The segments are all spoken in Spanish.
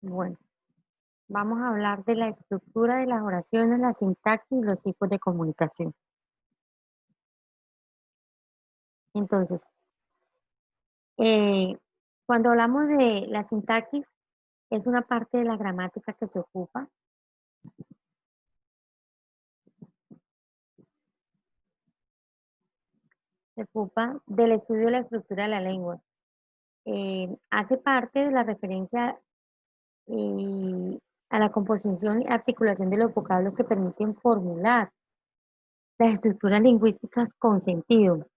Bueno, vamos a hablar de la estructura de las oraciones, la sintaxis y los tipos de comunicación. Entonces, eh, cuando hablamos de la sintaxis, es una parte de la gramática que se ocupa del estudio de la estructura de la lengua. Hace parte de la referencia eh, a la composición y articulación de los vocablos que permiten formular las estructuras lingüísticas con sentido.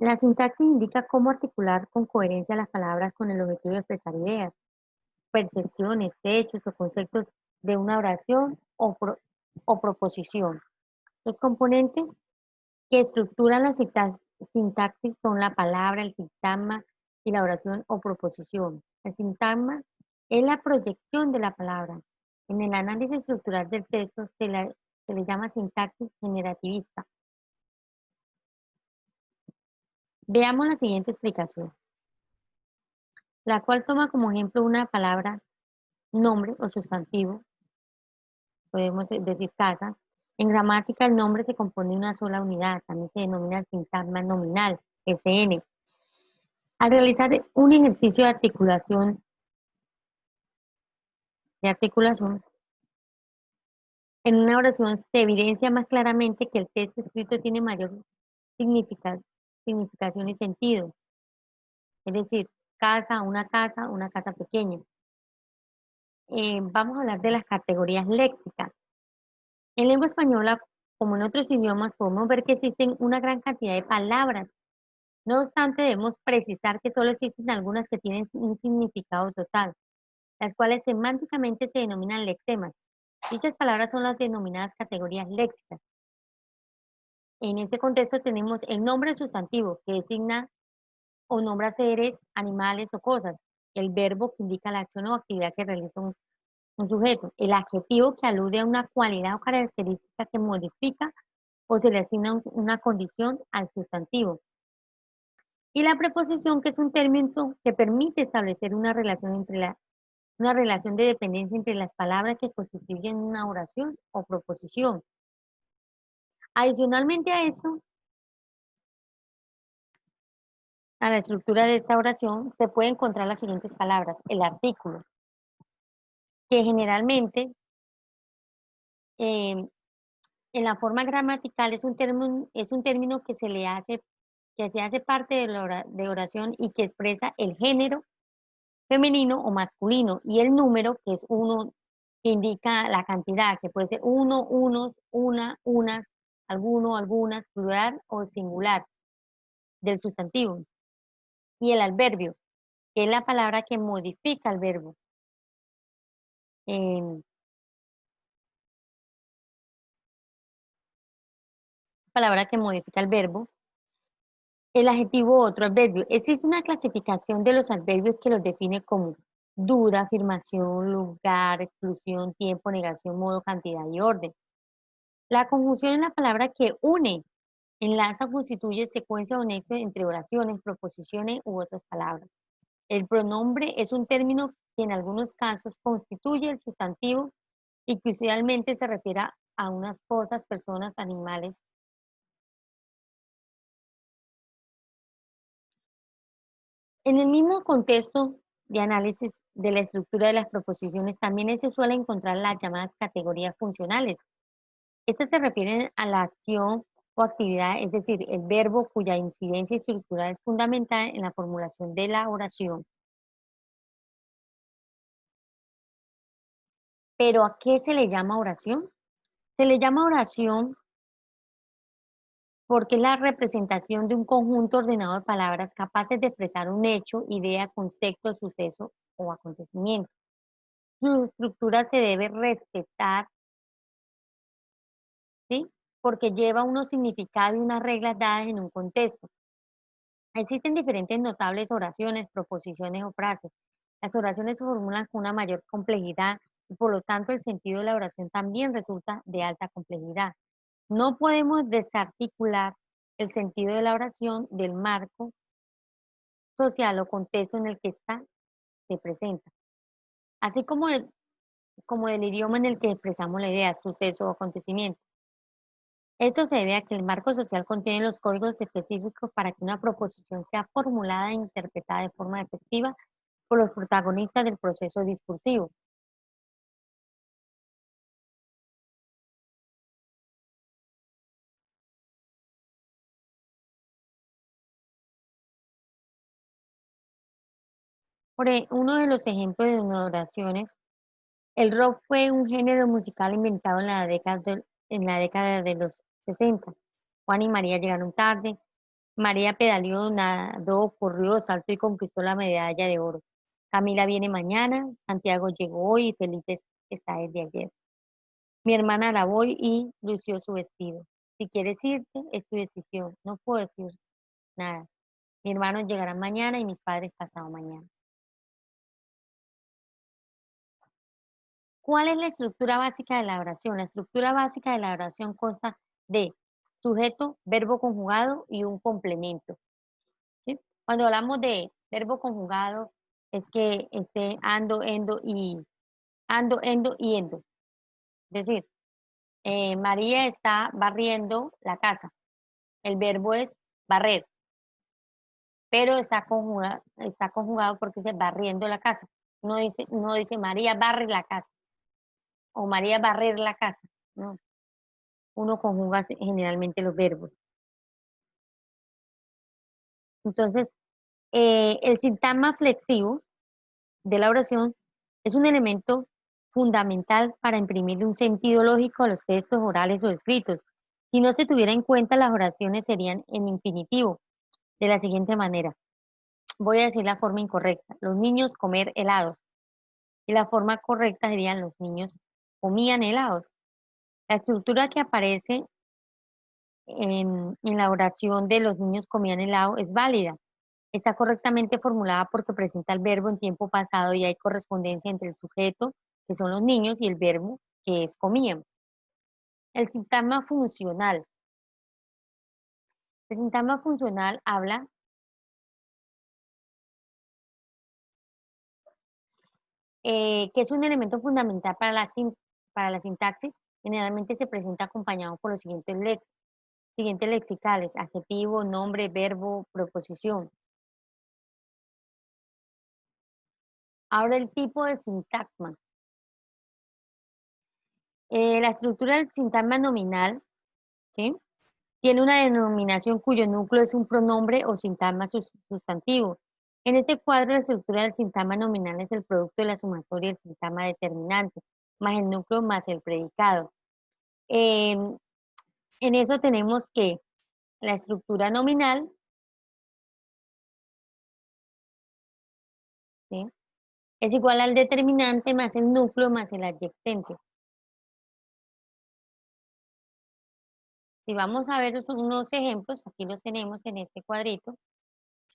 La sintaxis indica cómo articular con coherencia las palabras con el objetivo de expresar ideas, percepciones, hechos o conceptos de una oración o proposición. Los componentes que estructuran la sintaxis son la palabra, el sintagma y la oración o proposición. El sintagma es la proyección de la palabra. En el análisis estructural del texto se le llama sintaxis generativista. Veamos la siguiente explicación, la cual toma como ejemplo una palabra, nombre o sustantivo, podemos decir casa. En gramática el nombre se compone de una sola unidad, también se denomina sintagma nominal, SN. Al realizar un ejercicio de articulación, en una oración se evidencia más claramente que el texto escrito tiene mayor significa- significación y sentido. Es decir, una casa pequeña. Vamos a hablar de las categorías léxicas. En lengua española, como en otros idiomas, podemos ver que existen una gran cantidad de palabras. No obstante, debemos precisar que solo existen algunas que tienen un significado total, las cuales semánticamente se denominan lexemas. Dichas palabras son las denominadas categorías léxicas. En este contexto tenemos el nombre sustantivo, que designa o nombra seres, animales o cosas. El verbo que indica la acción o actividad que realiza un sujeto. El adjetivo que alude a una cualidad o característica que modifica o se le asigna una condición al sustantivo. Y la preposición, que es un término que permite establecer una relación de dependencia entre las palabras que constituyen una oración o proposición. Adicionalmente a eso, a la estructura de esta oración, se puede encontrar las siguientes palabras. El artículo, que generalmente eh, en la forma gramatical es un término que se hace parte de de oración y que expresa el género femenino o masculino, y el número, que es uno, que indica la cantidad, que puede ser uno, unos, una, unas, alguno, algunas, plural o singular del sustantivo. Y el adverbio, que es la palabra que modifica el verbo. em, Palabra que modifica el verbo. El adjetivo otro adverbio. Existe una clasificación de los adverbios que los define como duda, afirmación, lugar, exclusión, tiempo, negación, modo, cantidad y orden. La conjunción es la palabra que une, enlaza o constituye secuencia o nexo entre oraciones, proposiciones u otras palabras. El pronombre es un término que en algunos casos constituye el sustantivo y que usualmente se refiere a unas cosas, personas, animales. En el mismo contexto de análisis de la estructura de las proposiciones, también se suele encontrar las llamadas categorías funcionales. Estas se refieren a la acción o actividad, es decir, el verbo cuya incidencia estructural es fundamental en la formulación de la oración. ¿Pero a qué se le llama oración? Se le llama oración porque es la representación de un conjunto ordenado de palabras capaces de expresar un hecho, idea, concepto, suceso o acontecimiento. Su estructura se debe respetar, ¿sí? Porque lleva unos significados y unas reglas dadas en un contexto. Existen diferentes notables oraciones, proposiciones o frases. Las oraciones se formulan con una mayor complejidad y por lo tanto el sentido de la oración también resulta de alta complejidad. No podemos desarticular el sentido de la oración del marco social o contexto en el que está. se presenta, así como del idioma en el que expresamos la idea, suceso o acontecimiento. Esto se debe a que el marco social contiene los códigos específicos para que una proposición sea formulada e interpretada de forma efectiva por los protagonistas del proceso discursivo. Uno de los ejemplos de oraciones, el rock fue un género musical inventado en la década de los 60. Juan y María llegaron tarde. María pedaleó, nadó, corrió, saltó y conquistó la medalla de oro. Camila viene mañana, Santiago llegó hoy y Felipe está desde ayer. Mi hermana la voy y lució su vestido. Si quieres irte, es tu decisión. No puedo decir nada. Mi hermano llegará mañana y mis padres pasado mañana. ¿Cuál es la estructura básica de la oración? La estructura básica de la oración consta de sujeto, verbo conjugado y un complemento, ¿sí? Cuando hablamos de verbo conjugado, es que esté ando, endo y endo. Es decir, María está barriendo la casa. El verbo es barrer, pero está conjugado porque se barriendo la casa. No dice María barre la casa o María barrer la casa. No, uno conjuga generalmente los verbos. Entonces, el sintagma flexivo de la oración es un elemento fundamental para imprimir un sentido lógico a los textos orales o escritos. Si no se tuviera en cuenta, las oraciones serían en infinitivo, de la siguiente manera. Voy a decir la forma incorrecta. Los niños comer helados. Y la forma correcta serían los niños comían helados. La estructura que aparece en la oración de los niños comían helado es válida. Está correctamente formulada porque presenta el verbo en tiempo pasado y hay correspondencia entre el sujeto, que son los niños, y el verbo, que es comían. El sintagma funcional. El sintagma funcional habla que es un elemento fundamental para la sintaxis. Generalmente se presenta acompañado por los siguientes lexicales: adjetivo, nombre, verbo, proposición. Ahora el tipo de sintagma. La estructura del sintagma nominal, ¿sí?, tiene una denominación cuyo núcleo es un pronombre o sintagma sustantivo. En este cuadro, la estructura del sintagma nominal es el producto de la sumatoria del sintagma determinante, más el núcleo más el predicado. En eso tenemos que la estructura nominal, ¿sí?, es igual al determinante más el núcleo más el adyacente. Si vamos a ver unos ejemplos, aquí los tenemos en este cuadrito,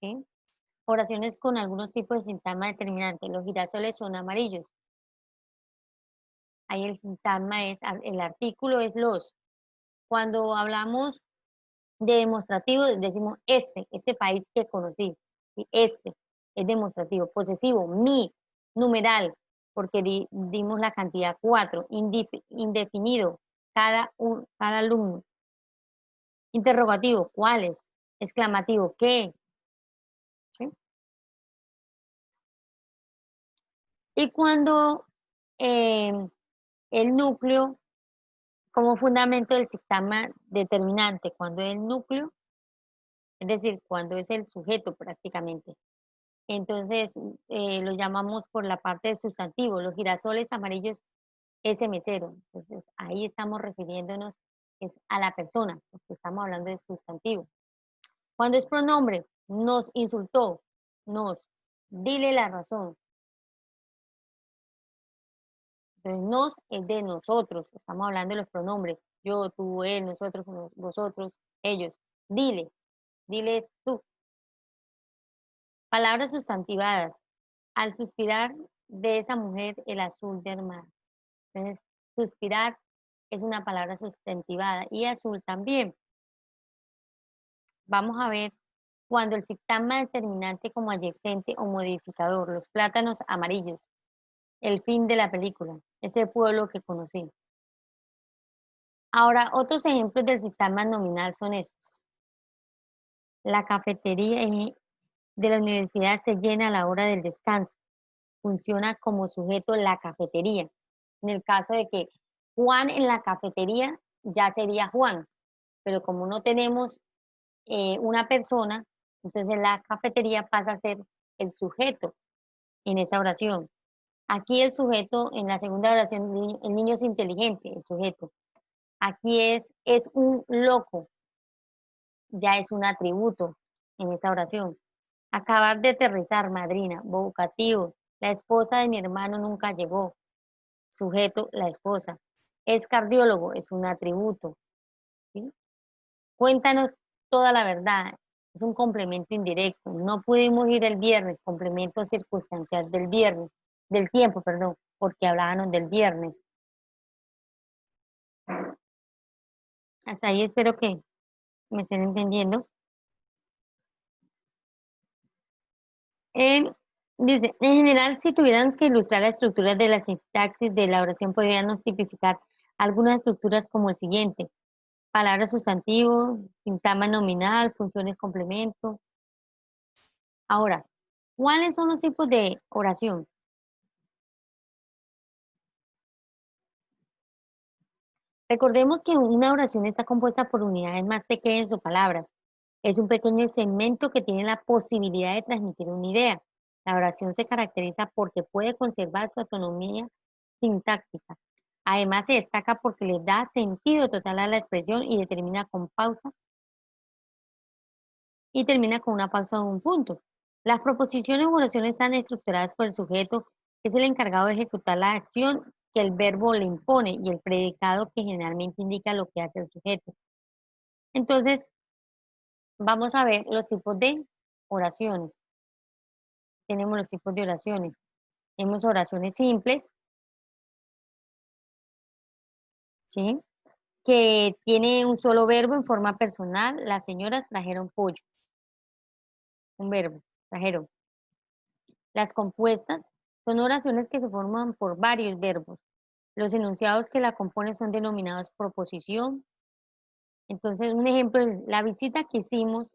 ¿sí? Oraciones con algunos tipos de sintagma determinante. Los girasoles son amarillos. Ahí el sintagma el artículo es los. Cuando hablamos de demostrativo, decimos ese país que conocí. ¿Sí? Ese es demostrativo. Posesivo, mi, numeral, porque dimos la cantidad 4. Indefinido, cada alumno. Interrogativo, ¿cuáles? Exclamativo, ¿qué? ¿Sí? Y cuando em, el núcleo, como fundamento del sintagma determinante, cuando el núcleo, es decir, cuando es el sujeto prácticamente. Entonces, lo llamamos por la parte de sustantivo, los girasoles amarillos, ese mesero. Entonces, ahí estamos refiriéndonos es a la persona, porque estamos hablando de sustantivo. Cuando es pronombre, nos insultó, dile la razón. Entonces, nos es de nosotros, estamos hablando de los pronombres, yo, tú, él, nosotros, vosotros, ellos. Diles tú. Palabras sustantivadas. Al suspirar de esa mujer el azul del mar. Entonces, suspirar es una palabra sustantivada y azul también. Vamos a ver Cuando el sintagma determinante como adyacente o modificador, los plátanos amarillos, el fin de la película, ese pueblo que conocí. Ahora, otros ejemplos del sintagma nominal son estos. La cafetería de la universidad se llena a la hora del descanso. Funciona como sujeto la cafetería. En el caso de que Juan en la cafetería ya sería Juan, pero como no tenemos una persona, entonces la cafetería pasa a ser el sujeto en esta oración. Aquí el sujeto, en la segunda oración, el niño es inteligente, el sujeto. Aquí es un loco, ya es un atributo en esta oración. Acabar de aterrizar, madrina, vocativo. La esposa de mi hermano nunca llegó. Sujeto, la esposa. Es cardiólogo, es un atributo. ¿Sí? Cuéntanos toda la verdad. Es un complemento indirecto. No pudimos ir el viernes, complemento circunstancial del viernes, del tiempo, perdón, porque hablábamos del viernes. Hasta ahí espero que me estén entendiendo. Eh, Dice, en general, si tuviéramos que ilustrar la estructura de la sintaxis de la oración, podríamos tipificar algunas estructuras como el siguiente. Palabra sustantivo, sintagma nominal, funciones complemento. Ahora, ¿cuáles son los tipos de oración? Recordemos que una oración está compuesta por unidades más pequeñas o palabras. Es un pequeño segmento que tiene la posibilidad de transmitir una idea. La oración se caracteriza porque puede conservar su autonomía sintáctica. Además, se destaca porque le da sentido total a la expresión y determina con pausa y termina con una pausa o un punto. Las proposiciones o oraciones están estructuradas por el sujeto, que es el encargado de ejecutar la acción que el verbo le impone, y el predicado, que generalmente indica lo que hace el sujeto. Entonces, vamos a ver los tipos de oraciones. Tenemos los tipos de oraciones. Tenemos oraciones simples, ¿sí? Que tiene un solo verbo en forma personal. Las señoras trajeron pollo, un verbo, trajeron. Las compuestas son oraciones que se forman por varios verbos. Los enunciados que la componen son denominados proposición. Entonces, un ejemplo, la visita que hicimos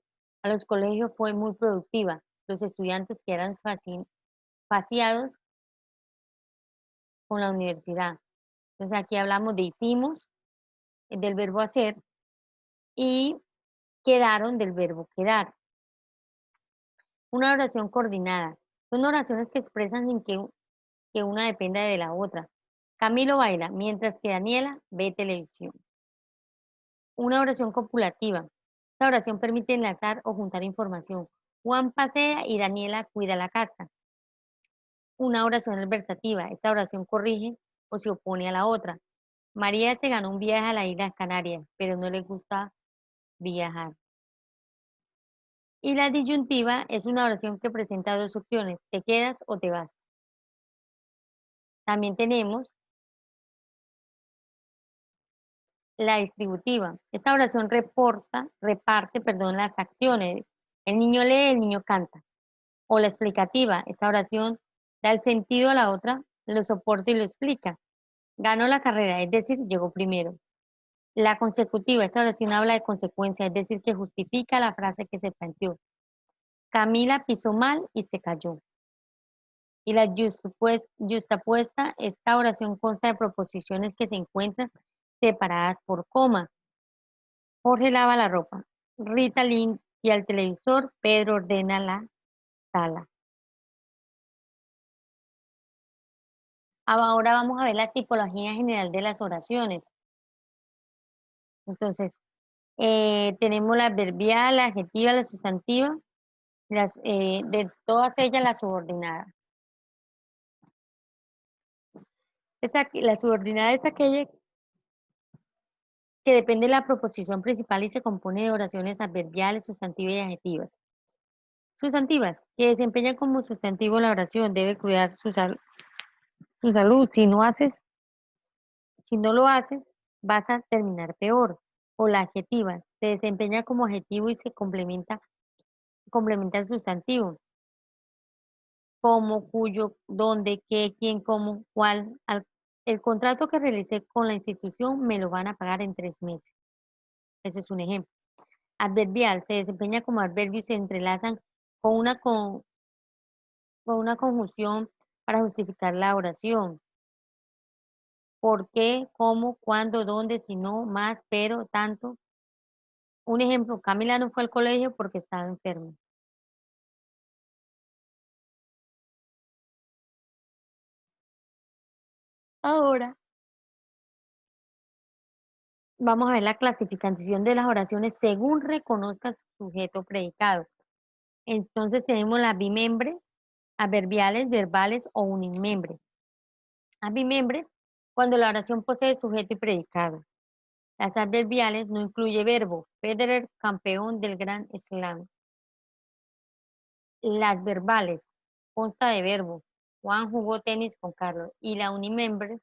a los colegios fue muy productiva. Los estudiantes quedaron fasciados con la universidad. Entonces, aquí hablamos de hicimos, del verbo hacer, y quedaron del verbo quedar. Una oración coordinada. Son oraciones que expresan sin que una dependa de la otra. Camilo baila, mientras que Daniela ve televisión. Una oración copulativa. Esta oración permite enlazar o juntar información. Juan pasea y Daniela cuida la casa. Una oración adversativa. Esta oración corrige o se opone a la otra. María se ganó un viaje a las Islas Canarias, pero no le gusta viajar. Y la disyuntiva es una oración que presenta dos opciones: te quedas o te vas. También tenemos la distributiva. Esta oración reparte, perdón, las acciones. El niño lee, el niño canta. O la explicativa. Esta oración da el sentido a la otra, lo soporta y lo explica. Ganó la carrera, es decir, llegó primero. La consecutiva. Esta oración habla de consecuencia, es decir, que justifica la frase que se planteó. Camila pisó mal y se cayó. Y la yustapuesta, esta oración consta de proposiciones que se encuentran separadas por coma. Jorge lava la ropa. Rita limpia el televisor. Pedro ordena la sala. Ahora vamos a ver la tipología general de las oraciones. Entonces, tenemos la adverbial, la adjetiva, la sustantiva, de todas ellas la subordinada. La subordinada es aquella que depende de la proposición principal y se compone de oraciones adverbiales, sustantivas y adjetivas. Sustantivas, que desempeñan como sustantivo la oración, debe cuidar su salud. Si no lo haces, vas a terminar peor. O la adjetiva, se desempeña como adjetivo y se complementa complementa el sustantivo, como, cuyo, dónde, qué, quién, cómo, cuál. El contrato que realicé con la institución me lo van a pagar en 3 meses. Ese es un ejemplo. Adverbial se desempeña como adverbio y se entrelazan con con una conjunción para justificar la oración. ¿Por qué? ¿Cómo? ¿Cuándo? ¿Dónde? Si no, más, pero, tanto. Un ejemplo, Camila no fue al colegio porque estaba enferma. Ahora vamos a ver la clasificación de las oraciones según reconozca su sujeto predicado. Entonces tenemos las bimembres, adverbiales, verbales o unimembres. Las bimembres, cuando la oración posee sujeto y predicado. Las adverbiales no incluye verbo. Federer, campeón del Gran Slam. Las verbales, consta de verbo. Juan jugó tenis con Carlos. Y la unimembre,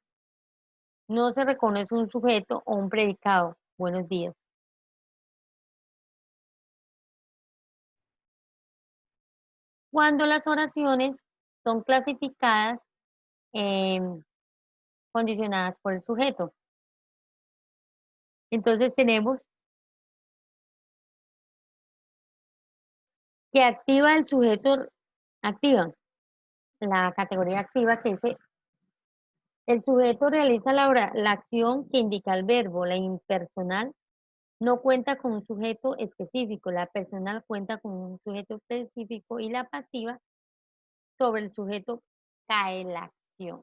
no se reconoce un sujeto o un predicado. Buenos días. Cuando las oraciones son clasificadas, em, condicionadas por el sujeto. Entonces tenemos que activa el sujeto, activa la categoría activa que dice el sujeto realiza la acción que indica el verbo, la impersonal no cuenta con un sujeto específico, la personal cuenta con un sujeto específico y la pasiva sobre el sujeto cae la acción.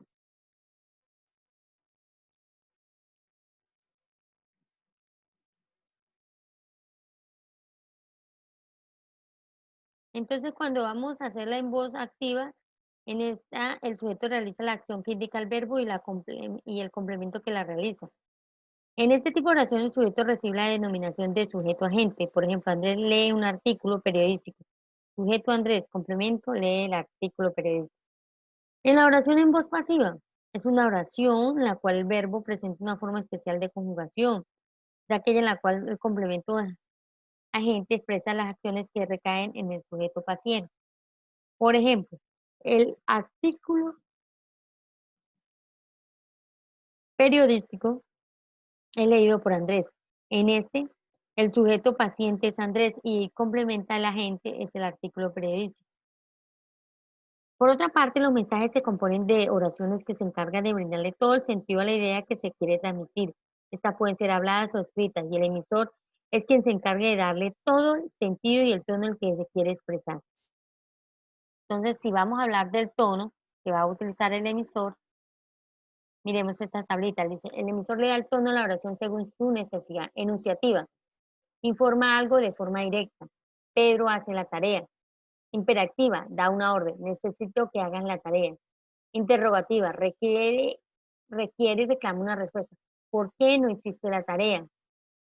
Entonces, cuando vamos a hacerla en voz activa, en esta el sujeto realiza la acción que indica el verbo y el complemento que la realiza. En este tipo de oración, el sujeto recibe la denominación de sujeto agente. Por ejemplo, Andrés lee un artículo periodístico. Sujeto Andrés, complemento, lee el artículo periodístico. En la oración en voz pasiva, es una oración en la cual el verbo presenta una forma especial de conjugación, de aquella en la cual el complemento agente expresa las acciones que recaen en el sujeto paciente. Por ejemplo, el artículo periodístico es leído por Andrés. En este, el sujeto paciente es Andrés y complementa el agente es el artículo periodístico. Por otra parte, los mensajes se componen de oraciones que se encargan de brindarle todo el sentido a la idea que se quiere transmitir. Estas pueden ser habladas o escritas y el emisor es quien se encarga de darle todo el sentido y el tono en el que se quiere expresar. Entonces, si vamos a hablar del tono que va a utilizar el emisor, miremos esta tablita. Dice, el emisor le da el tono a la oración según su necesidad. Enunciativa, informa algo de forma directa. Pedro hace la tarea. Imperativa, da una orden. Necesito que hagas la tarea. Interrogativa, requiere y reclama una respuesta. ¿Por qué no hiciste la tarea?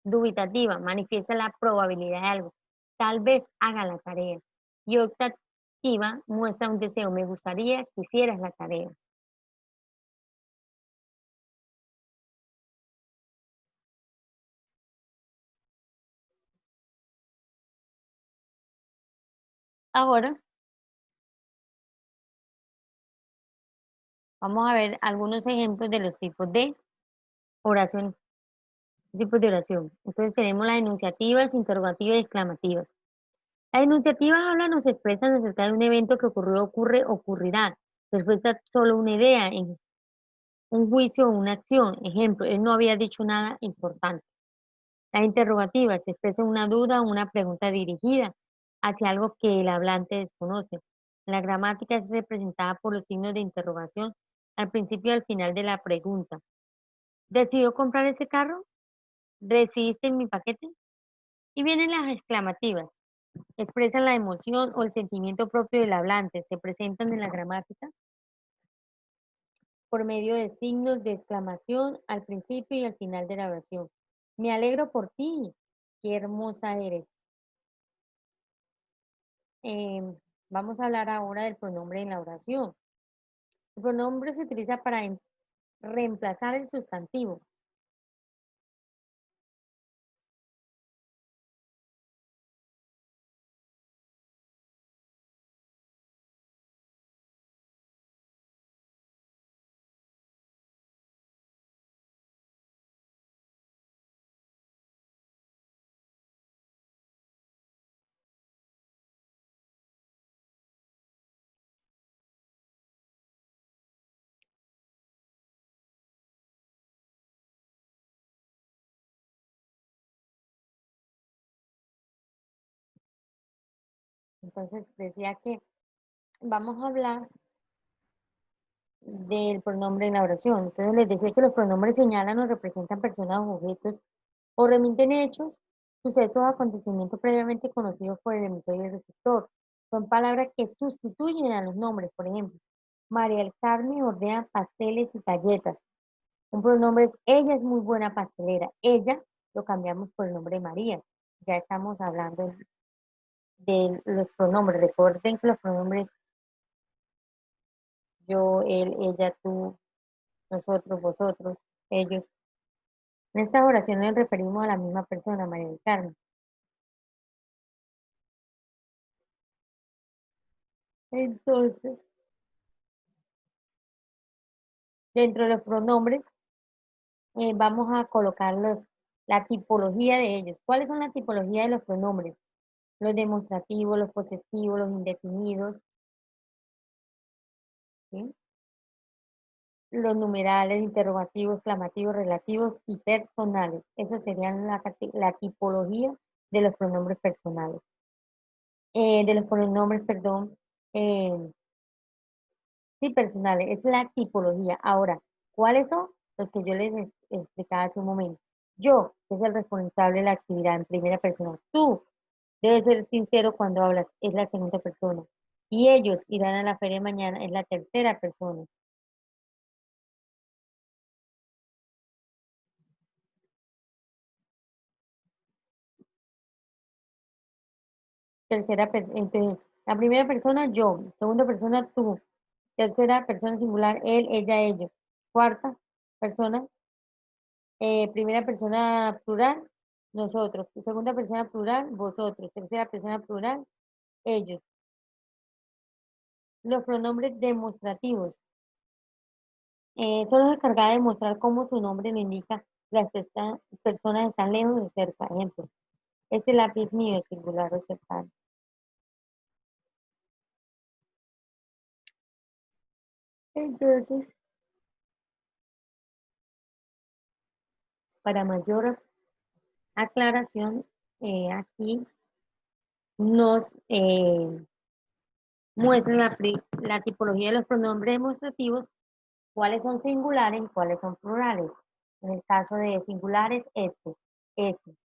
Dubitativa, manifiesta la probabilidad de algo. Tal vez haga la tarea. Y optativa, muestra un deseo. Me gustaría que hicieras la tarea. Ahora vamos a ver algunos ejemplos de los oración, tipos de oración. Entonces tenemos las enunciativas, interrogativas y exclamativas. Las enunciativas hablan o se expresan acerca de un evento que ocurrió, ocurre, ocurrirá. Respuesta solo una idea, en un juicio o una acción. Ejemplo, él no había dicho nada importante. Las interrogativas se expresa una duda o una pregunta dirigida hacia algo que el hablante desconoce. La gramática es representada por los signos de interrogación al principio y al final de la pregunta. ¿Decidió comprar ese carro? ¿Recibiste mi paquete? Y vienen las exclamativas. Expresan la emoción o el sentimiento propio del hablante. Se presentan en la gramática por medio de signos de exclamación al principio y al final de la oración. Me alegro por ti. Qué hermosa eres. Em, Vamos a hablar ahora del pronombre en la oración. El pronombre se utiliza para reemplazar el sustantivo. Entonces decía que vamos a hablar del pronombre en la oración. Entonces les decía que los pronombres señalan o representan personas o objetos o remiten hechos, sucesos o acontecimientos previamente conocidos por el emisor y el receptor. Son palabras que sustituyen a los nombres. Por ejemplo, María del Carmen ordena pasteles y galletas. Un pronombre es ella es muy buena pastelera. Ella lo cambiamos por el nombre de María. Ya estamos hablando de los pronombres. Recuerden que los pronombres yo, él, ella, tú, nosotros, vosotros, ellos. En estas oraciones nos referimos a la misma persona, María del Carmen. Entonces, dentro de los pronombres, vamos a colocar la tipología de ellos. ¿Cuáles son la tipología de los pronombres? Los demostrativos, los posesivos, los indefinidos, ¿sí? Los numerales, interrogativos, exclamativos, relativos y personales. Eso serían la tipología de los pronombres personales. De los pronombres, perdón, eh, sí, personales, es la tipología. Ahora, ¿cuáles son? Los que yo les explicaba hace un momento. Yo, que es el responsable de la actividad en primera persona. Tú, debes ser sincero cuando hablas, es la segunda persona. Y ellos irán a la feria mañana, es la tercera persona. Entonces, la primera persona, yo. Segunda persona, tú. Tercera persona singular, él, ella, ellos. Cuarta persona, primera persona plural, nosotros. Segunda persona plural, vosotros. Tercera persona plural, ellos. Los pronombres demostrativos son los encargados de mostrar cómo su nombre lo indica. Las personas están lejos o cerca. Ejemplo, este lápiz mío es singular o cercano. Entonces, para mayor aclaración, aquí nos muestra la tipología de los pronombres demostrativos, cuáles son singulares y cuáles son plurales. En el caso de singulares, este,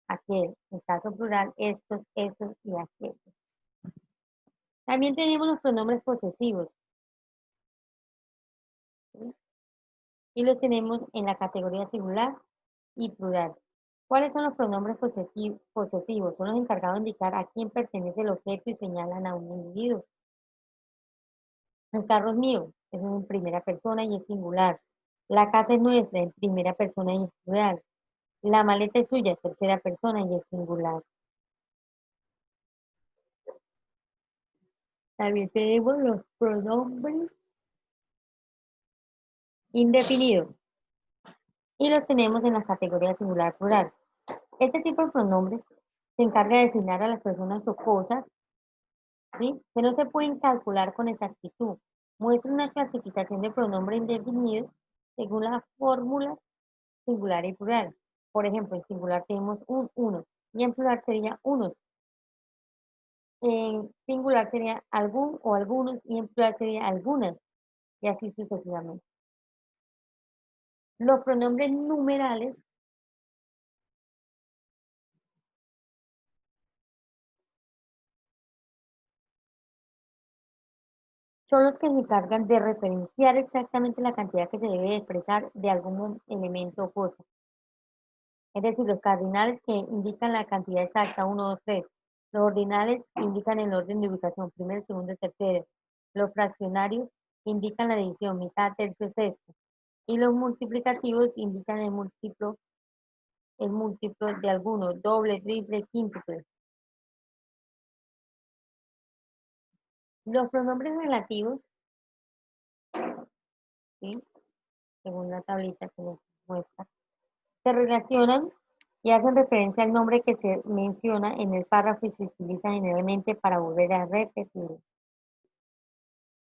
aquel. En el caso plural, estos, estos y aquellos. También tenemos los pronombres posesivos, ¿sí? Y los tenemos en la categoría singular y plural. ¿Cuáles son los pronombres posesivos? Son los encargados de indicar a quién pertenece el objeto y señalan a un individuo. El carro es mío, es en primera persona y es singular. La casa es nuestra, en primera persona y es plural. La maleta es suya, tercera persona y es singular. También tenemos los pronombres indefinidos y los tenemos en las categorías singular plural. Este tipo de pronombres se encarga de designar a las personas o cosas, ¿sí? Que no se pueden calcular con exactitud. Muestra una clasificación de pronombres indefinidos según la fórmula singular y plural. Por ejemplo, en singular tenemos un uno y en plural sería unos. En singular sería algún o algunos y en plural sería algunas y así sucesivamente. Los pronombres numerales son los que se encargan de referenciar exactamente la cantidad que se debe expresar de algún elemento o cosa. Es decir, los cardinales que indican la cantidad exacta, uno, 2, 3. Los ordinales indican el orden de ubicación, primero, segundo, tercero. Los fraccionarios indican la división, mitad, tercio, sexto. Y los multiplicativos indican el múltiplo de alguno, doble, triple, quíntuple. Los pronombres relativos, ¿sí? Según la tablita que nos muestra, se relacionan y hacen referencia al nombre que se menciona en el párrafo y se utiliza generalmente para volver a repetir.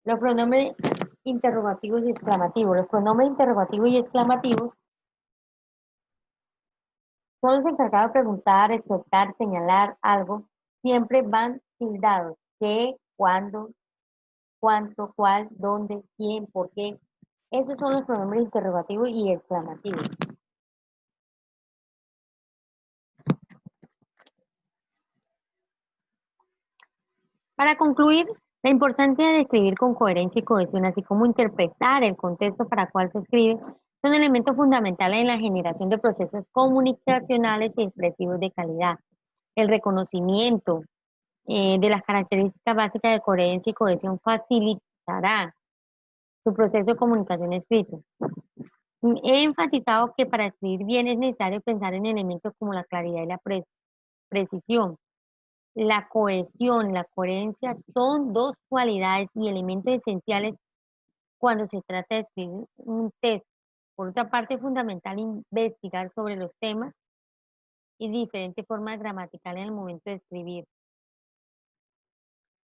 Los pronombres interrogativos y exclamativos. Los pronombres interrogativos y exclamativos son los encargados de preguntar, exhortar, señalar algo. Siempre van tildados. qué, cuándo, cuánto, cuál, dónde, quién, por qué. Esos son los pronombres interrogativos y exclamativos. Para concluir, la importancia de escribir con coherencia y cohesión, así como interpretar el contexto para cual se escribe, son elementos fundamentales en la generación de procesos comunicacionales y expresivos de calidad. El reconocimiento de las características básicas de coherencia y cohesión facilitará su proceso de comunicación escrito. He enfatizado que para escribir bien es necesario pensar en elementos como la claridad y la precisión. La cohesión, la coherencia son dos cualidades y elementos esenciales cuando se trata de escribir un texto. Por otra parte, es fundamental investigar sobre los temas y diferentes formas gramaticales en el momento de escribir.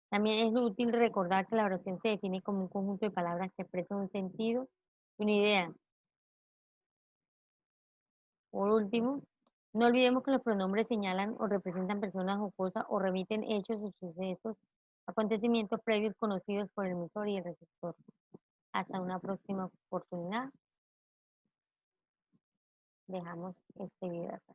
También es útil recordar que la oración se define como un conjunto de palabras que expresan un sentido, una idea. Por último, no olvidemos que los pronombres señalan o representan personas o cosas o remiten hechos o sucesos, acontecimientos previos conocidos por el emisor y el receptor. Hasta una próxima oportunidad. Dejamos este video acá.